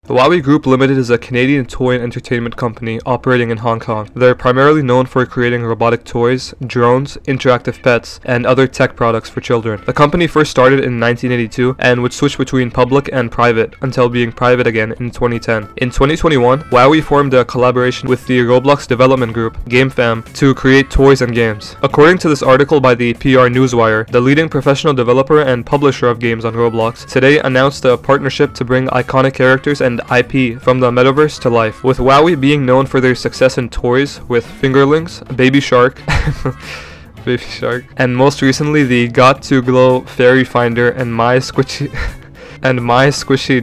The WowWee Group Limited is a Canadian toy and entertainment company operating in Hong Kong. They're primarily known for creating robotic toys, drones, interactive pets, and other tech products for children. The company first started in 1982 and would switch between public and private until being private again in 2010. In 2021, WowWee formed a collaboration with the Roblox development group, GameFam, to create toys and games. According to this article by the PR Newswire, the leading professional developer and publisher of games on Roblox today announced a partnership to bring iconic characters and IP from the metaverse to life, with WowWee being known for their success in toys with Fingerlings, Baby Shark, and most recently the Got to Glow Fairy Finder and My Squishy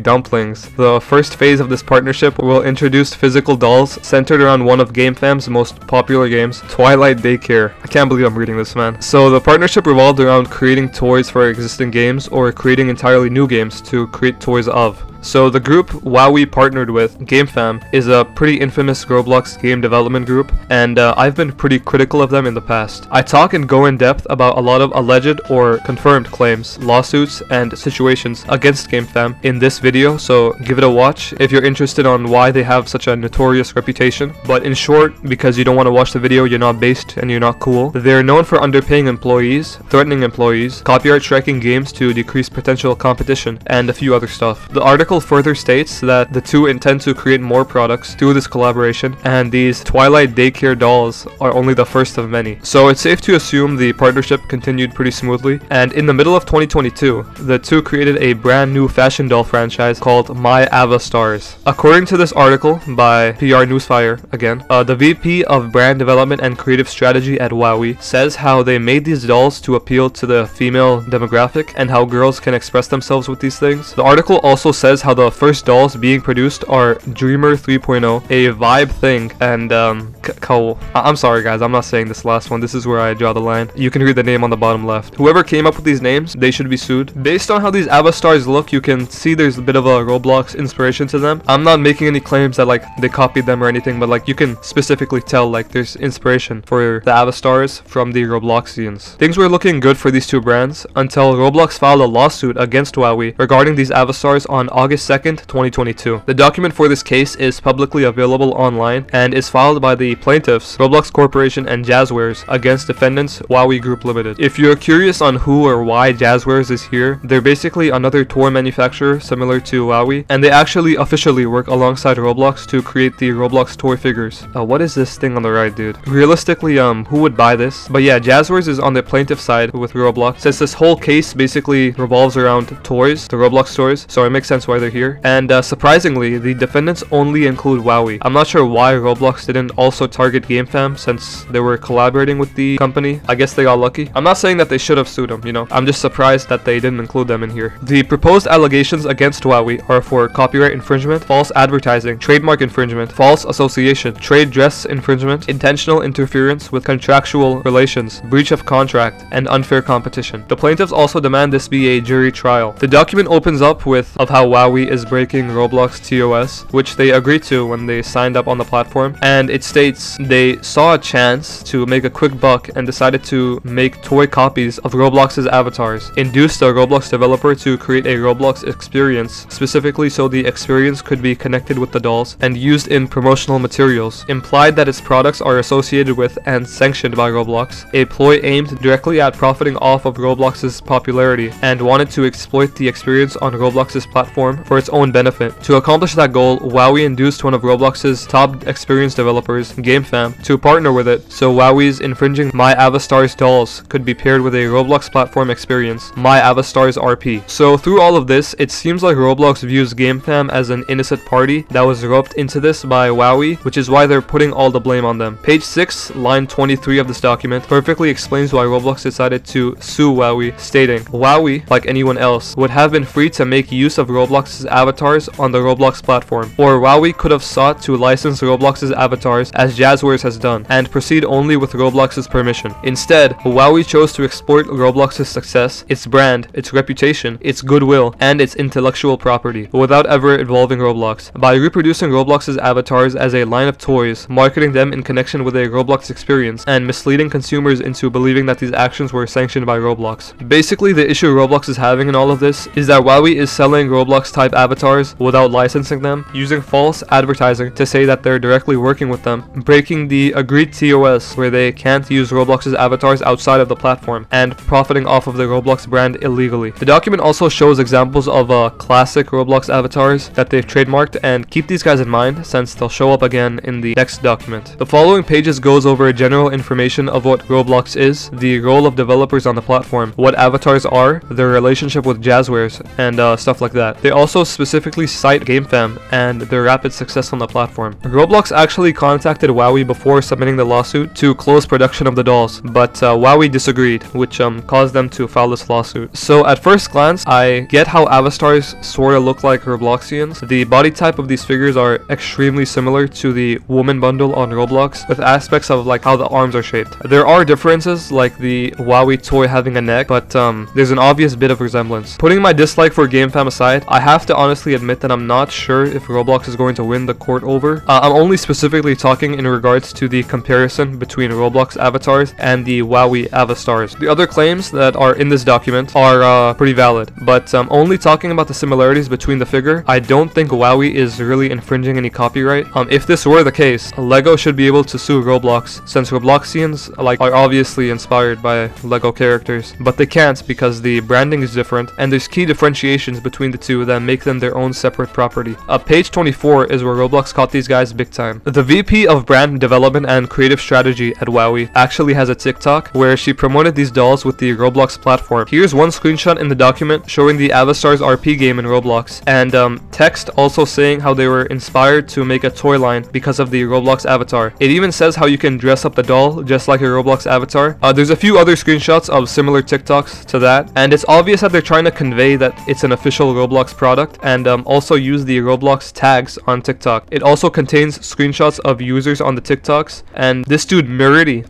Dumplings. The first phase of this partnership will introduce physical dolls centered around one of GameFam's most popular games, Twilight Daycare. I can't believe I'm reading this, man. So the partnership revolved around creating toys for existing games or creating entirely new games to create toys of. So the group WowWee partnered with, GameFam, is a pretty infamous Roblox game development group, and I've been pretty critical of them in the past. I talk and go in depth about a lot of alleged or confirmed claims, lawsuits, and situations against GameFam in this video, so give it a watch if you're interested on why they have such a notorious reputation. But in short, because you don't want to watch the video, you're not based and you're not cool, they're known for underpaying employees, threatening employees, copyright striking games to decrease potential competition, and a few other stuff. The article further states that the two intend to create more products through this collaboration, and these Twilight Daycare dolls are only the first of many. So it's safe to assume the partnership continued pretty smoothly, and in the middle of 2022, the two created a brand new fashion doll franchise called My Ava Stars. According to this article by PR Newswire again, the VP of Brand Development and Creative Strategy at WowWee says how they made these dolls to appeal to the female demographic and how girls can express themselves with these things. The article also says how the first dolls being produced are Dreamer 3.0, a vibe thing, and I'm sorry guys, I'm not saying this last one, this is where I draw the line. You can read the name on the bottom left. Whoever came up with these names, they should be sued. Based on how these Ava Stars look, you can see there's a bit of a Roblox inspiration to them. I'm not making any claims that like they copied them or anything, but like you can specifically tell like there's inspiration for the Ava Stars from the Robloxians. Things were looking good for these two brands until Roblox filed a lawsuit against WowWee regarding these Ava Stars on August 2nd, 2022. The document for this case is publicly available online and is filed by the plaintiffs, Roblox Corporation and Jazzwares, against defendants WowWee Group Limited. If you're curious on who or why Jazzwares is here, they're basically another toy manufacturer similar to WowWee, and they actually officially work alongside Roblox to create the Roblox toy figures. What is this thing on the right, dude? Realistically, who would buy this? But yeah, Jazzwares is on the plaintiff side with Roblox, since this whole case basically revolves around toys, the Roblox toys, so it makes sense why they're here. And surprisingly, the defendants only include WowWee. I'm not sure why Roblox didn't also target GameFam since they were collaborating with the company. I guess they got lucky. I'm not saying that they should have sued them, you know. I'm just surprised that they didn't include them in here. The proposed allegations against WowWee are for copyright infringement, false advertising, trademark infringement, false association, trade dress infringement, intentional interference with contractual relations, breach of contract, and unfair competition. The plaintiffs also demand this be a jury trial. The document opens up with of how WowWee is breaking Roblox TOS, which they agreed to when they signed up on the platform, and it states they saw a chance to make a quick buck and decided to make toy copies of Roblox's avatars, induced a Roblox developer to create a Roblox experience specifically so the experience could be connected with the dolls and used in promotional materials, implied that its products are associated with and sanctioned by Roblox, a ploy aimed directly at profiting off of Roblox's popularity, and wanted to exploit the experience on Roblox's platform for its own benefit. To accomplish that goal, WowWee induced one of Roblox's top experience developers, GameFam, to partner with it, so WowWee's infringing My Ava Stars dolls could be paired with a Roblox platform experience, My Ava Stars RP. So through all of this, it seems like Roblox views GameFam as an innocent party that was roped into this by WowWee, which is why they're putting all the blame on them. Page 6, line 23 of this document perfectly explains why Roblox decided to sue WowWee, stating, WowWee, like anyone else, would have been free to make use of Roblox's avatars on the Roblox platform, or WowWee could have sought to license Roblox's avatars as Jazzwares has done, and proceed only with Roblox's permission. Instead, WowWee chose to exploit Roblox's success, its brand, its reputation, its goodwill, and its intellectual property, without ever involving Roblox. By reproducing Roblox's avatars as a line of toys, marketing them in connection with a Roblox experience, and misleading consumers into believing that these actions were sanctioned by Roblox. Basically, the issue Roblox is having in all of this is that WowWee is selling Roblox type avatars without licensing them, using false advertising to say that they're directly working with them, breaking the agreed TOS where they can't use Roblox's avatars outside of the platform, and profiting off of the Roblox brand illegally. The document also shows examples of classic Roblox avatars that they've trademarked, and keep these guys in mind since they'll show up again in the next document. The following pages goes over general information of what Roblox is, the role of developers on the platform, what avatars are, their relationship with Jazzwares, and stuff like that. They also specifically cite GameFam and their rapid success on the platform. Roblox actually contacted WowWee before submitting the lawsuit to close production of the dolls, but WowWee disagreed, which caused them to file this lawsuit. So at first glance, I get how avatars sorta look like Robloxians. The body type of these figures are extremely similar to the woman bundle on Roblox, with aspects of like how the arms are shaped. There are differences, like the WowWee toy having a neck, but there's an obvious bit of resemblance. Putting my dislike for GameFam aside, I have to honestly admit that I'm not sure if Roblox is going to win the court over. I'm only specifically talking in regards to the comparison between Roblox avatars and the WowWee avatars. The other claims that are in this document are pretty valid, but only talking about the similarities between the figure, I don't think WowWee is really infringing any copyright. If this were the case, LEGO should be able to sue Roblox, since Robloxians are obviously inspired by LEGO characters, but they can't because the branding is different and there's key differentiations between the two that make them their own separate property. Page 24 is where Roblox caught these guys big time. The VP of brand development and creative strategy at WowWee actually has a TikTok where she promoted these dolls with the Roblox platform. Here's one screenshot in the document showing the Avatars RP game in Roblox, and text also saying how they were inspired to make a toy line because of the Roblox avatar. It even says how you can dress up the doll just like a Roblox avatar. There's a few other screenshots of similar TikToks to that, and it's obvious that they're trying to convey that it's an official Roblox product, and also use the Roblox tags on TikTok. It also contains screenshots of users on the TikToks, and this dude Meridi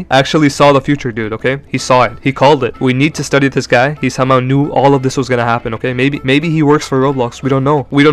actually saw the future, dude. Okay, he saw it, he called it. We need to study this guy. He somehow knew all of this was gonna happen. Okay, maybe he works for Roblox. We don't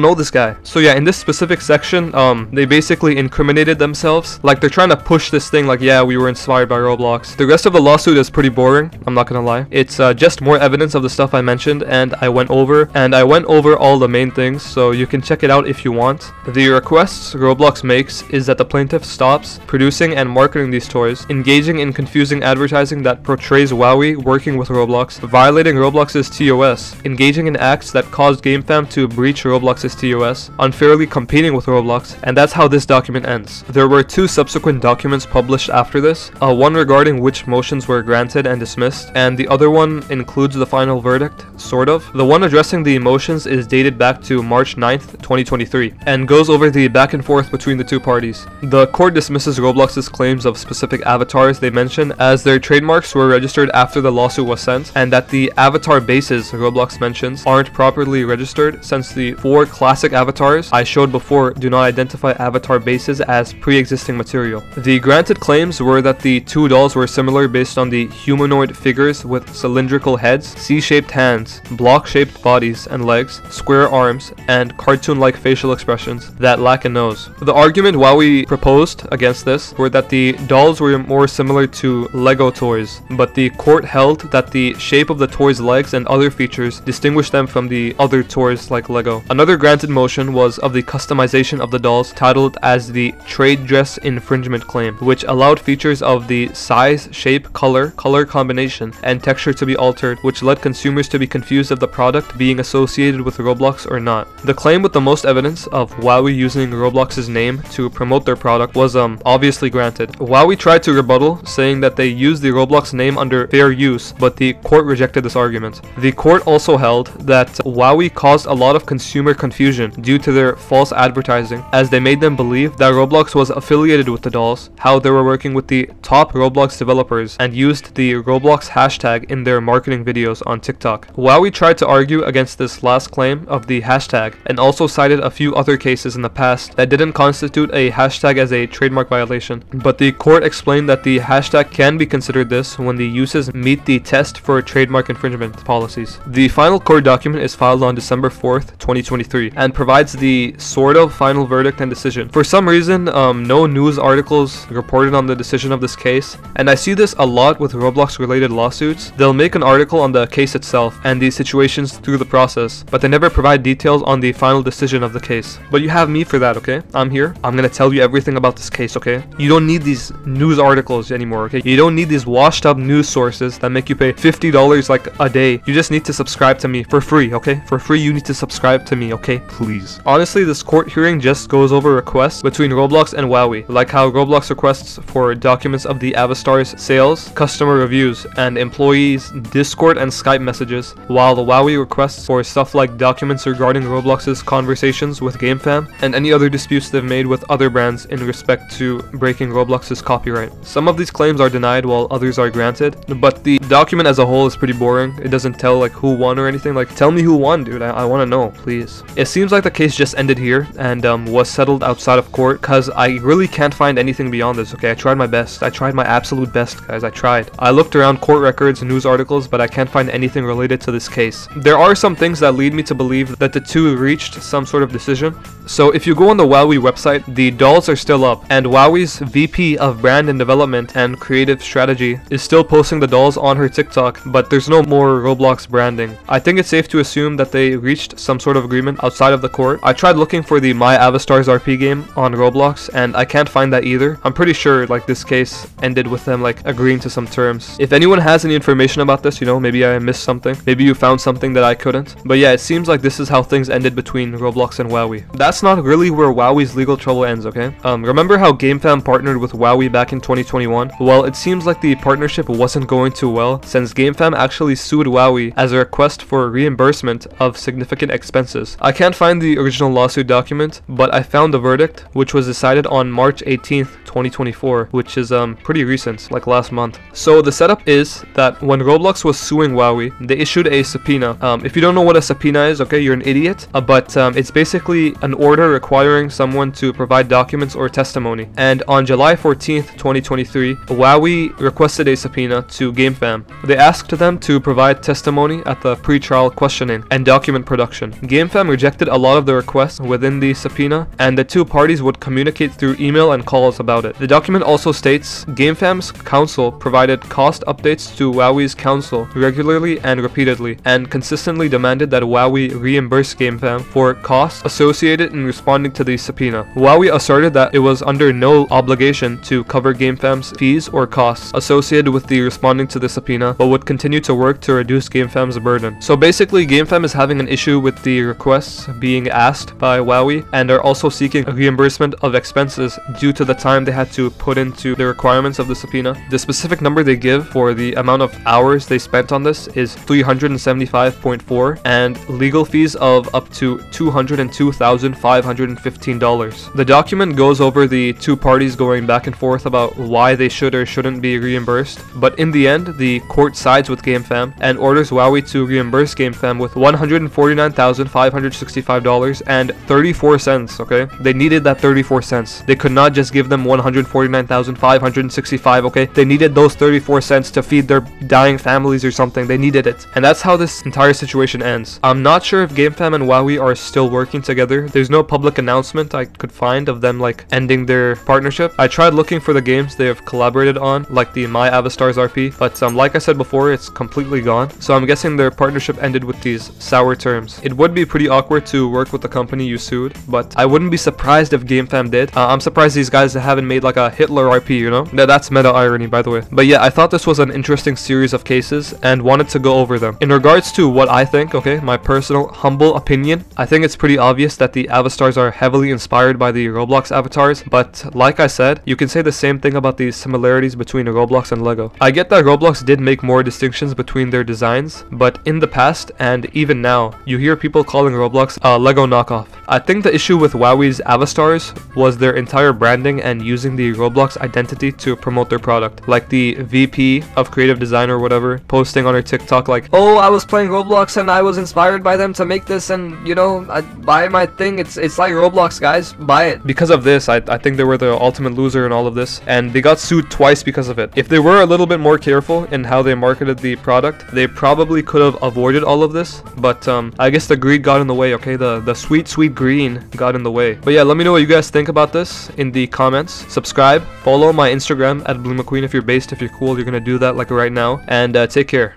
know this guy. So yeah, in this specific section, they basically incriminated themselves, like they're trying to push this thing like, yeah, we were inspired by Roblox. The rest of the lawsuit is pretty boring, I'm not gonna lie. It's just more evidence of the stuff I mentioned and I went over all the main things, so you can check it out if you want. The requests Roblox makes is that the plaintiff stops producing and marketing these toys, engaging in confusing advertising that portrays WowWee working with Roblox, violating Roblox's TOS, engaging in acts that caused GameFam to breach Roblox's TOS, unfairly competing with Roblox, and that's how this document ends. There were two subsequent documents published after this, one regarding which motions were granted and dismissed, and the other one includes the final verdict, sort of. The one addressing the motions is dated back to March 9th, 2023, and goes over the back and forth between the two parties. The court dismisses Roblox's claims of specific avatars they mention as their trademarks were registered after the lawsuit was sent, and that the avatar bases Roblox mentions aren't properly registered, since the 4 classic avatars I showed before do not identify avatar bases as pre-existing material. The granted claims were that the 2 dolls were similar based on the humanoid figures with cylindrical heads, C-shaped hands, block-shaped bodies and legs, square arms, and cartoon-like facial expressions that lack a nose. The argument WowWee proposed against this were that the dolls were more similar to LEGO toys, but the court held that the shape of the toys' legs and other features distinguished them from the other toys like LEGO. Another granted motion was of the customization of the dolls, titled as the trade dress infringement claim, which allowed features of the size, shape, color combination, and texture to be altered, which led consumers to be confused of the product being associated with Roblox or not. The claim with the most evidence of WowWee using Roblox's name to promote their product was obviously granted. WowWee tried to rebuttal, saying that they used the Roblox name under fair use, but the court rejected this argument. The court also held that WowWee caused a lot of consumer confusion due to their false advertising, as they made them believe that Roblox was affiliated with the dolls, how they were working with the top Roblox developers, and used the Roblox hashtag in their marketing videos on TikTok. WowWee tried to argue against this last claim of the hashtag, and also cited a few other cases in the past that didn't constitute a hashtag as a trademark violation, but the court explained that the hashtag can be considered this when the uses meet the test for trademark infringement policies. The final court document is filed on December 4th, 2023, and provides the sort of final verdict and decision. For some reason, no news articles reported on the decision of this case, and I see this a lot with Roblox related lawsuits. They'll make an article on the case itself and the situations through the process, but they never provide details on the final decision of the case. But you have me for that, okay? I'm here. I'm gonna tell you everything about this case, okay? You don't need these news articles anymore, okay? You don't need these washed up news sources that make you pay $50 like a day. You just need to subscribe to me for free, okay? For free, you need to subscribe to me, okay? Please. Honestly, this court hearing just goes over requests between Roblox and WowWee, like how Roblox requests for documents of the avatars sales, customer reviews, and employees' Discord and Skype messages, while the WowWee requests for stuff like documents regarding Roblox's conversations with GameFam and any other disputes they've made with other brands in respect to breaking Roblox's copyright. Some of these claims are denied while others are granted, but the document as a whole is pretty boring. It doesn't tell like who won or anything. Like, tell me who won, dude. I want to know, please. It seems like the case just ended here and was settled outside of court, because I really can't find anything beyond this, okay? I tried my best. I tried my absolute best, guys. I tried. I looked around court records and news articles, but I can't find anything related to this case. There are some things that lead me to believe that the two reached some sort of decision. So if you go on the WowWee website, the dolls are still up, and WowWee's VP of Brand and Development and Creative Strategy is still posting the dolls on her TikTok, but there's no more Roblox branding. I think it's safe to assume that they reached some sort of agreement outside of the court. I tried looking for the My Avatars RP game on Roblox, and I can't find that either. I'm pretty sure like this case ended with them like agreeing to some terms. If anyone has any information about this, you know, maybe I missed something. Maybe you found something that I couldn't. But yeah, it seems like this is how things ended between Roblox and WowWee. That's not really where WowWee's legal trouble ends, okay? Remember how GameFam partnered with WowWee back in 2021? Well, it seems like the partnership wasn't going too well, since GameFam actually sued WowWee as a request for reimbursement of significant expenses. I can't find the original lawsuit document, but I found the verdict, which was decided on March 18th, 2024, which is pretty recent, like last month. So the setup is that when Roblox was suing WowWee, they issued a subpoena. If you don't know what a subpoena is, okay, you're an idiot, but it's basically an order requiring someone to provide documents or testimony. And on July 14th, 2023, WowWee requested a subpoena to GameFam. They asked them to provide testimony at the pre-trial questioning and document production. GameFam rejected a lot of the requests within the subpoena, and the two parties would communicate through email and calls about it. The document also states GameFam's counsel provided cost updates to WowWee's counsel regularly and repeatedly, and consistently demanded that WowWee reimburse GameFam for costs associated in responding to the subpoena. WowWee asserted that it was under no obligation to cover GameFam's fees or costs associated with the responding to the subpoena, but would continue to work to reduce GameFam's burden. So basically, GameFam is having an issue with the requests being asked by WowWee, and are also seeking a reimbursement of expenses due to the time they had to put into the requirements of the subpoena. The specific number they give for the amount of hours they spent on this is 375.4, and legal fees of up to $202,515. The document goes over the two parties going back and forth about why they should or shouldn't be reimbursed, but in the end, the court sides with GameFam and orders WowWee to reimburse GameFam with $149,565.34, okay? They needed that 34 cents. They could not just give them $149,565, okay? They needed those 34 cents to feed their dying families or something. They needed it. And that's how this entire situation ends. I'm not sure if GameFam and WowWee are still working together. There's no public announcement I could find of them like ending their partnership. I tried looking for the games they have collaborated on, like the My Avatars RP, but like I said before, it's completely gone. So I'm guessing their partnership ended with these sour terms. It would be pretty awkward to work with the company you sued, but I wouldn't be surprised if GameFam did. I'm surprised these guys haven't made like a Hitler RP, you know? That's meta irony, by the way. But yeah, I thought this was an interesting series of cases and wanted to go over them. In regards to what I think, okay, my personal humble opinion, I think it's pretty obvious that the avatars are heavily inspired by the Roblox avatars, but like I said, you can say the same thing about the similarities between Roblox and Lego. I get that Roblox did make more distinctions between their designs, but in the past and even now, you hear people calling Roblox a Lego knockoff. I think the issue with WowWee's avatars was their entire branding and using the Roblox identity to promote their product. Like the VP of creative design or whatever posting on her TikTok like, oh, I was playing Roblox and I was inspired by them to make this, and you know, I buy my thing. It's like Roblox, guys, buy it. Because of this, I think they were the ultimate loser in all of this, and they got sued twice because of it. If they were a little bit more careful in how they marketed the product, they probably could have avoided all of this, but I guess the greed got in the way, okay? The sweet green got in the way. But yeah, let me know what you guys think about this in the comments. Subscribe, follow my Instagram at BlueMcQueen if you're based, if you're cool, you're gonna do that like right now, and take care.